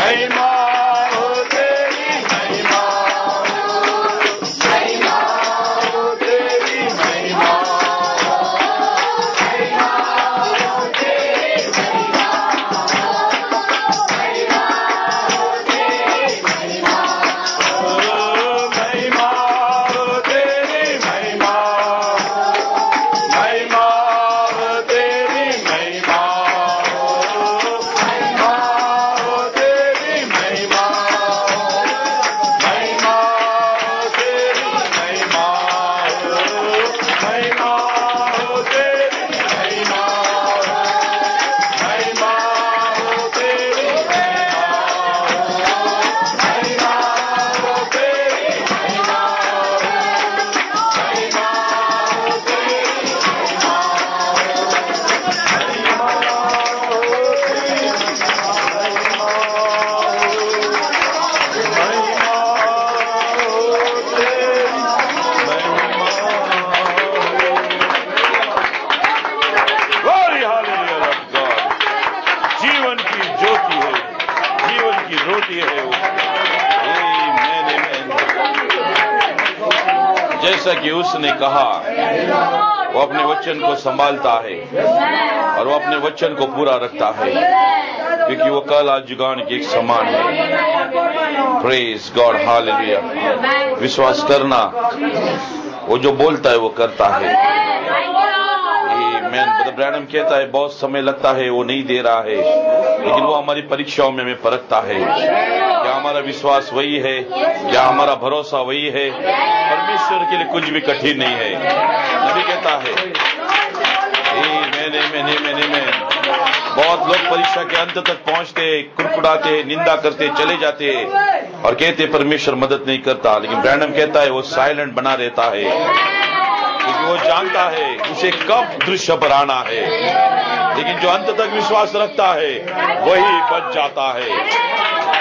महिमा हो तेरी महिमा, महिमा हो तेरी महिमा, महिमा हो तेरी महिमा, महिमा हो तेरी महिमा, महिमा हो तेरी महिमा, महिमा हो तेरी महिमा, महिमा हो तेरी महिमा, महिमा हो तेरी महिमा, महिमा हो तेरी महिमा, महिमा हो तेरी महिमा, महिमा हो तेरी महिमा, महिमा हो तेरी Glory, hallelujah, Lord God. जीवन की ज्योति है, जीवन की रोटी है वो। Amen, amen. जैसा कि उसने कहा, वो अपने वचन को संभालता है और वो अपने वचन को पूरा रखता है, क्योंकि वो कल आज जुगान के एक समान है। Praise God, hallelujah. विश्वास करना, वो जो बोलता है वो करता है। आमीन। ब्रदर ब्रैनम कहता है बहुत समय लगता है, वो नहीं दे रहा है, लेकिन वो हमारी परीक्षाओं में हमें परखता है। क्या हमारा विश्वास वही है? क्या हमारा भरोसा वही है? परमेश्वर के लिए कुछ भी कठिन नहीं है। नबी कहता है मैंने बहुत लोग परीक्षा के अंत तक पहुंचते, कुड़कुड़ाते, निंदा करते चले जाते और कहते परमेश्वर मदद नहीं करता, लेकिन ब्रैनम कहता है वो साइलेंट बना रहता है, क्योंकि वो जानता है उसे कब दृश्य पर आना है। लेकिन जो अंत तक विश्वास रखता है वही बच जाता है।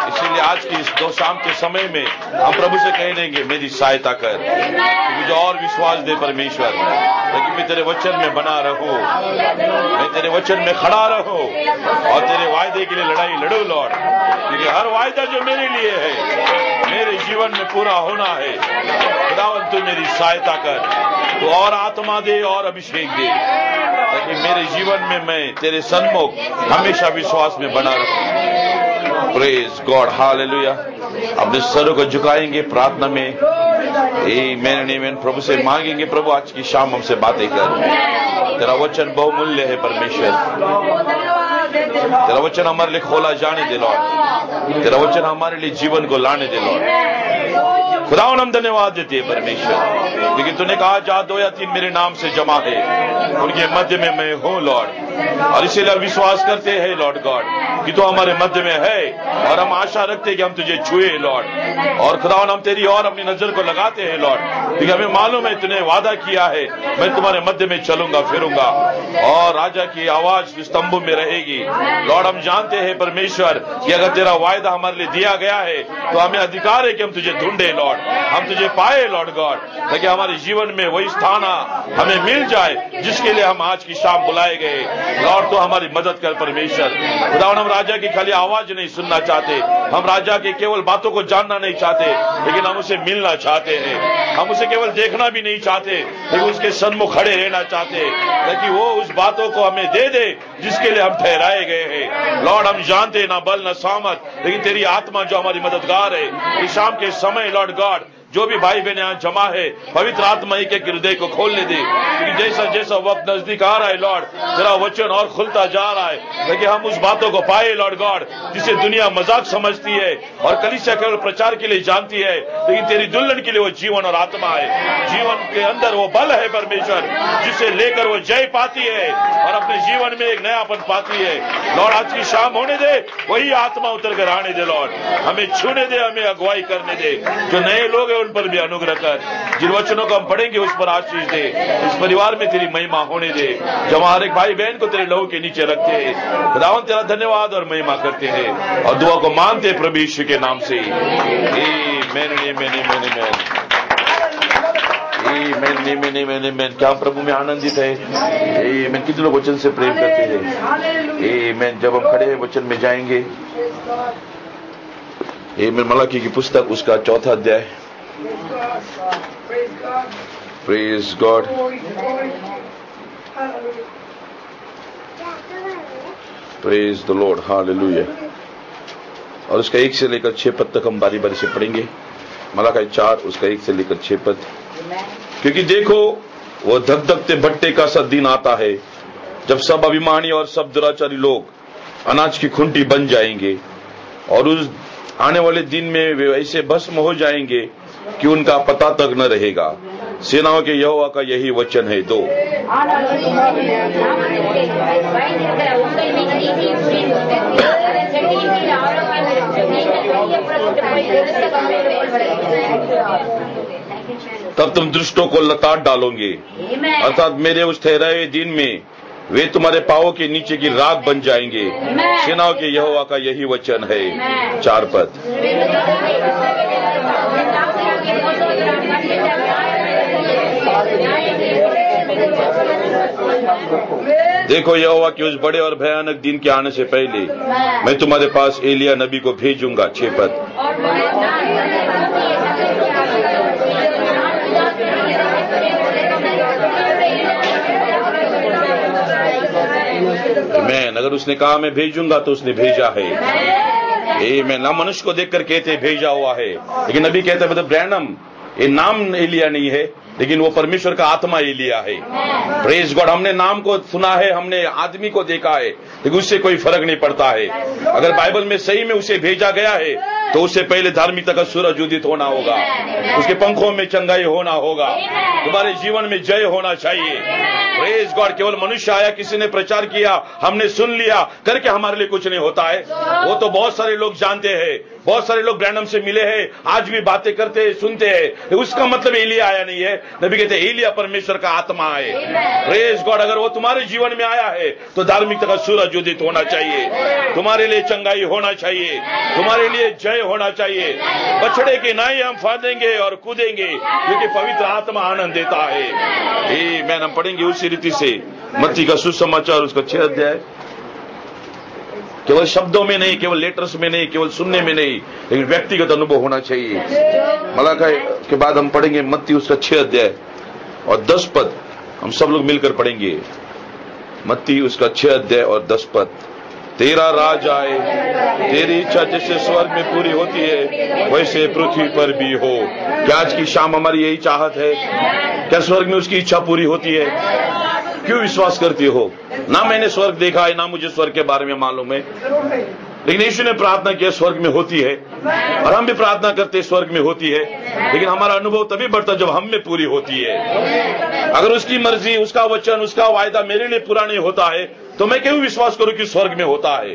इसीलिए आज की इस दो शाम के समय में हम प्रभु से कह देंगे मेरी सहायता कर, मुझे और विश्वास दे परमेश्वर, ताकि मैं तेरे वचन में बना रहूं, मैं तेरे वचन में खड़ा रहूं और तेरे वायदे के लिए लड़ाई लड़ूं लॉर्ड, क्योंकि हर वायदा जो मेरे लिए है मेरे जीवन में पूरा होना है। खुदावंद तू मेरी सहायता कर, तू और आत्मा दे और अभिषेक दे, ताकि मेरे जीवन में मैं तेरे सन्मुख हमेशा विश्वास में बना रहूं। Praise God, hallelujah. अपने सरों को झुकाएंगे प्रार्थना में। आमीन। प्रभु से मांगेंगे प्रभु आज की शाम हमसे बातें कर, तेरा वचन बहुमूल्य है परमेश्वर, तेरा वचन हमारे लिए खोला जाने दे लॉर्ड, तेरा वचन हमारे लिए जीवन को लाने दे लॉर्ड। खुदावन हम धन्यवाद देते हैं परमेश्वर, लेकिन तूने कहा जहां 2 या 3 मेरे नाम से जमा है उनके मध्य में मैं हूं लॉर्ड, और इसीलिए विश्वास करते हैं लॉर्ड गॉड कि तू हमारे मध्य में है, और हम आशा रखते हैं कि हम तुझे छुए लॉर्ड। और खुदावन हम तेरी और अपनी नजर को लगाते हैं लॉर्ड, क्योंकि हमें मालूम है तूने वादा किया है मैं तुम्हारे मध्य में चलूंगा फिरूंगा, और राजा की आवाज इस तंबू में रहेगी लॉर्ड। हम जानते हैं परमेश्वर कि अगर तेरा वायदा हमारे लिए दिया गया है तो हमें अधिकार है कि हम तुझे ढूंढे लॉर्ड, हम तुझे पाए लॉर्ड गॉड, ताकि हमारे जीवन में वही स्थान हमें मिल जाए जिसके लिए हम आज की शाम बुलाए गए लॉर्ड। तो हमारी मदद कर परमेश्वर। खुदावन हम राजा की खाली आवाज नहीं सुनना चाहते, हम राजा की केवल बातों को जानना नहीं चाहते, लेकिन हम उसे मिलना चाहते हैं। हम उसे केवल देखना भी नहीं चाहते, लेकिन उसके सन्मुख खड़े रहना चाहते, ताकि वो उस बातों को हमें दे दे जिसके लिए हम ठहराए गए हैं लॉर्ड। हम जानते ना बल न सामत, लेकिन तेरी आत्मा जो हमारी मददगार है इस शाम के समय लॉर्ड गॉड, जो भी भाई बहन यहाँ जमा है पवित्र आत्मा ही के हृदय को खोलने दे, क्योंकि जैसा जैसा वक्त नजदीक आ रहा है लॉर्ड तेरा वचन और खुलता जा रहा है, ताकि हम उस बातों को पाए लॉर्ड गॉड जिसे दुनिया मजाक समझती है और कलीसिया केवल प्रचार के लिए जानती है, लेकिन तेरी दुल्हन के लिए वो जीवन और आत्मा है। जीवन के अंदर वो बल है परमेश्वर जिसे लेकर वो जय पाती है और अपने जीवन में एक नयापन पाती है लॉर्ड। आज की शाम होने दे, वही आत्मा उतर कर आने दे लॉर्ड, हमें छूने दे, हमें अगुवाई करने दे। जो नए लोग हैं उन पर भी अनुग्रह कर, जिन वचनों को हम पढ़ेंगे उस पर आशीष दे, इस परिवार में तेरी महिमा होने दे। जब हर एक भाई बहन को तेरे लहू के नीचे रखते हैं खुदावंद तेरा धन्यवाद और महिमा करते हैं और दुआ को मांगते हैं प्रभु यीशु के नाम से। आमीन। क्या प्रभु में आनंदित है? मैं कितने लोग वचन से प्रेम करते हैं? मैं जब हम खड़े हैं वचन में जाएंगे ये मेरे मलाकी की पुस्तक उसका 4था अध्याय। Praise God. Praise the Lord, hallelujah. और उसका 1 से लेकर 6 पद तक हम बारी बारी से पढ़ेंगे। मलाकी 4 उसका 1 से लेकर 6 पद। क्योंकि देखो वो धकधकते भट्टे का सा दिन आता है जब सब अभिमानी और सब दुराचारी लोग अनाज की खुंटी बन जाएंगे, और उस आने वाले दिन में वे ऐसे भस्म हो जाएंगे कि उनका पता तक न रहेगा। सेनाओं के यहोवा का यही वचन है। 2 तब तुम दुष्टों को लताड़ डालोगे, अर्थात मेरे उस ठहराए दिन में वे तुम्हारे पांवों के नीचे की राख बन जाएंगे। सेनाओं के यहोवा का यही वचन है। 4 पद। देखो यहोवा के उस बड़े और भयानक दिन के आने से पहले मैं तुम्हारे पास एलिया नबी को भेजूंगा। 6 पद। आमीन। अगर उसने कहा मैं भेजूंगा तो उसने भेजा है। मैं ना मनुष्य को देखकर कहते भेजा हुआ है, लेकिन नबी कहते मतलब ब्रैनम ये नाम एलिया नहीं है, लेकिन वो परमेश्वर का आत्मा एलिया है। Praise God. हमने नाम को सुना है, हमने आदमी को देखा है, लेकिन उससे कोई फर्क नहीं पड़ता है। अगर बाइबल में सही में उसे भेजा गया है तो उससे पहले धार्मिकता का सूरज उदित होना होगा, उसके पंखों में चंगाई होना होगा, तुम्हारे जीवन में जय होना चाहिए। Praise God. केवल मनुष्य आया, किसी ने प्रचार किया, हमने सुन लिया करके हमारे लिए कुछ नहीं होता है। वो तो बहुत सारे लोग जानते हैं, बहुत सारे लोग ब्रैनम से मिले हैं, आज भी बातें करते हैं, सुनते हैं, उसका मतलब एलिया आया नहीं है। नबी कहते एलिया परमेश्वर का आत्मा है। Praise God. अगर वो तुम्हारे जीवन में आया है तो धार्मिकता का सूरज उदित होना चाहिए, तुम्हारे लिए चंगाई होना चाहिए, तुम्हारे लिए जय होना चाहिए। बछड़े के नाई हम फादेंगे और कूदेंगे क्योंकि पवित्र आत्मा आनंद देता है। मैं हम पढ़ेंगे उसी रीति से मत्ती का सुसमाचार उसका 6 अध्याय। केवल शब्दों में नहीं, केवल लेटर्स में नहीं, केवल सुनने में नहीं, लेकिन व्यक्तिगत अनुभव होना चाहिए। मलाकी के बाद हम पढ़ेंगे मत्ती उसका 6 अध्याय और 10 पद। हम सब लोग मिलकर पढ़ेंगे मत्ती उसका 6 अध्याय और 10 पद। तेरा राज आए, तेरी इच्छा जैसे स्वर्ग में पूरी होती है वैसे पृथ्वी पर भी हो। क्या आज की शाम हमारी यही चाहत है? क्या स्वर्ग में उसकी इच्छा पूरी होती है? क्यों विश्वास करती हो? ना मैंने स्वर्ग देखा है, ना मुझे स्वर्ग के बारे में मालूम है, लेकिन यीशु ने प्रार्थना किया स्वर्ग में होती है, और हम भी प्रार्थना करते स्वर्ग में होती है, लेकिन हमारा अनुभव तभी बढ़ता जब हम में पूरी होती है। अगर उसकी मर्जी, उसका वचन, उसका वायदा मेरे लिए पूरा नहीं होता है तो मैं क्यों विश्वास करूं कि स्वर्ग में होता है?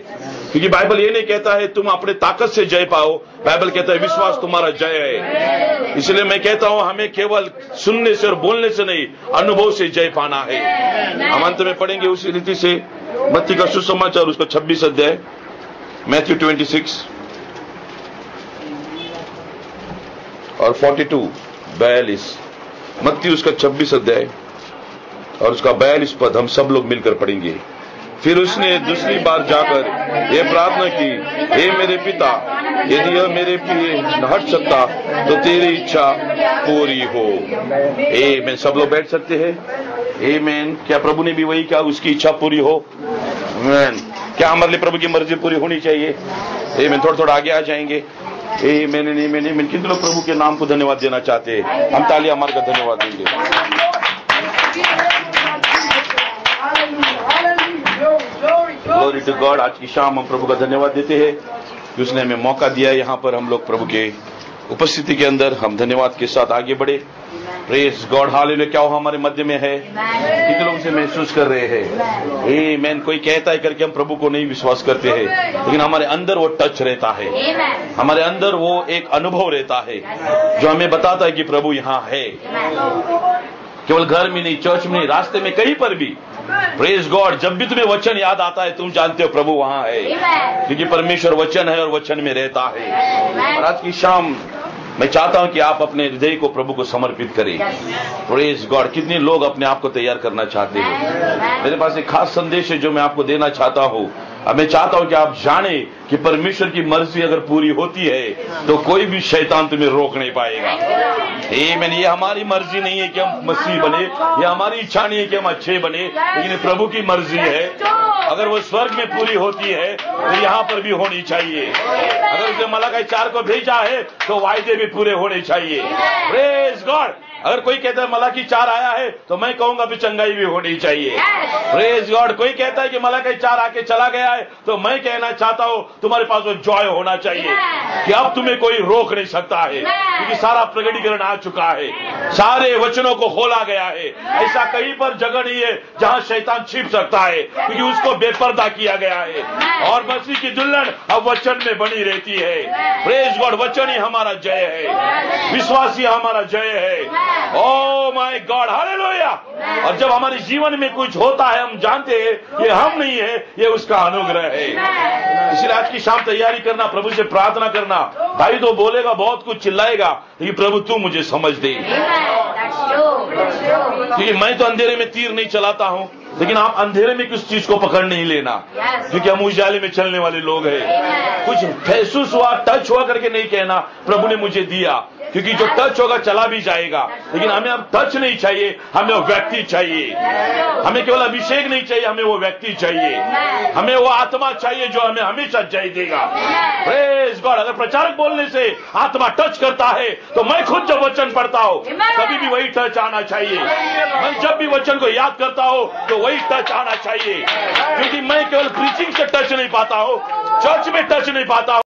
क्योंकि बाइबल ये नहीं कहता है तुम अपने ताकत से जय पाओ, बाइबल कहता है विश्वास तुम्हारा जय है। इसलिए मैं कहता हूं हमें केवल सुनने से और बोलने से नहीं, अनुभव से जय पाना है। हम अंत में पढ़ेंगे उसी रीति से मत्ती का सुसमाचार उसका 26 अध्याय, मैथ्यू 26 और 42 मत्ती उसका 26 अध्याय और उसका 42 पद हम सब लोग मिलकर पढ़ेंगे। फिर उसने दूसरी बार जाकर यह प्रार्थना की, हे मेरे पिता, यदि यह मेरे लिए न हट सकता तो तेरी इच्छा पूरी हो। आमीन। सब लोग बैठ सकते हैं? आमीन। क्या प्रभु ने भी वही कहा, उसकी इच्छा पूरी हो? आमीन। क्या हमारे लिए प्रभु की मर्जी पूरी होनी चाहिए? आमीन। थोड़ा थोड़ा आगे आ जाएंगे। आमीन। कितने लोग प्रभु के नाम को धन्यवाद देना चाहते हैं? हम तालियां मारकर धन्यवाद देंगे। Glory to God. आज की शाम हम प्रभु का धन्यवाद देते हैं कि उसने हमें मौका दिया है यहाँ पर हम लोग प्रभु के उपस्थिति के अंदर हम धन्यवाद के साथ आगे बढ़े। Praise God. हालेलुया। क्या वो हमारे मध्य में है? कितने लोग से महसूस कर रहे हैं? आमीन। कोई कहता है करके हम प्रभु को नहीं विश्वास करते हैं, लेकिन हमारे अंदर वो टच रहता है, हमारे अंदर वो एक अनुभव रहता है जो हमें बताता है कि प्रभु यहाँ है। केवल घर में नहीं, चर्च में नहीं, रास्ते में, कहीं पर भी। Praise God. जब भी तुम्हें वचन याद आता है तुम जानते हो प्रभु वहां है, क्योंकि परमेश्वर वचन है और वचन में रहता है। और आज की शाम मैं चाहता हूं कि आप अपने हृदय को प्रभु को समर्पित करें। Praise God. कितने लोग अपने आप को तैयार करना चाहते हैं? मेरे पास एक खास संदेश है जो मैं आपको देना चाहता हूं। अब मैं चाहता हूं कि आप जाने कि परमेश्वर की मर्जी अगर पूरी होती है तो कोई भी शैतान तुम्हें रोक नहीं पाएगा। आमीन। ये हमारी मर्जी नहीं है कि हम मसीह बने, ये हमारी इच्छा नहीं है कि हम अच्छे बने, लेकिन प्रभु की मर्जी है। अगर वो स्वर्ग में पूरी होती है तो यहाँ पर भी होनी चाहिए। अगर उसने मलाकी 4 को भेजा है तो वायदे भी पूरे होने चाहिए। Praise God. अगर कोई कहता है मलाकी 4 आया है तो मैं कहूंगा भी चंगाई भी होनी चाहिए। Praise God. कोई कहता है कि मलाकी 4 आके चला गया है तो मैं कहना चाहता हूं तुम्हारे पास वो जॉय होना चाहिए कि अब तुम्हें कोई रोक नहीं सकता है, क्योंकि सारा प्रकटीकरण आ चुका है, सारे वचनों को खोला गया है। ऐसा कहीं पर जगह नहीं है जहां शैतान छिप सकता है, क्योंकि उसको बेपर्दा किया गया है। और मसीह की दुल्हन अब वचन में बनी रहती है। Praise God. वचन ही हमारा जय है, विश्वासी हमारा जय है। Oh my God, hallelujah. और जब हमारे जीवन में कुछ होता है हम जानते हैं ये हम नहीं है, ये उसका अनुग्रह है। इसलिए आज की शाम तैयारी करना, प्रभु से प्रार्थना करना। भाई तो बोलेगा, बहुत कुछ चिल्लाएगा, लेकिन प्रभु तू मुझे समझ दे, क्योंकि मैं तो अंधेरे में तीर नहीं चलाता हूं, लेकिन आप अंधेरे में किस चीज को पकड़ नहीं लेना, क्योंकि हम उजाले में चलने वाले लोग हैं। कुछ महसूस हुआ, टच हुआ करके नहीं कहना प्रभु ने मुझे दिया, क्योंकि जो टच होगा चला भी जाएगा, लेकिन हमें अब टच नहीं चाहिए, हमें वो व्यक्ति चाहिए। हमें केवल अभिषेक नहीं चाहिए, हमें वो व्यक्ति चाहिए, हमें वो आत्मा चाहिए जो हमें हमेशा जय देगा। Praise God. अगर प्रचारक बोलने से आत्मा टच करता है तो मैं खुद जब वचन पढ़ता हूं कभी भी वही टच आना चाहिए। मैं जब भी वचन को याद करता हूं तो वही टच आना चाहिए, क्योंकि मैं केवल प्रीचिंग से टच नहीं पाता हूं, चर्च में टच नहीं पाता हूं।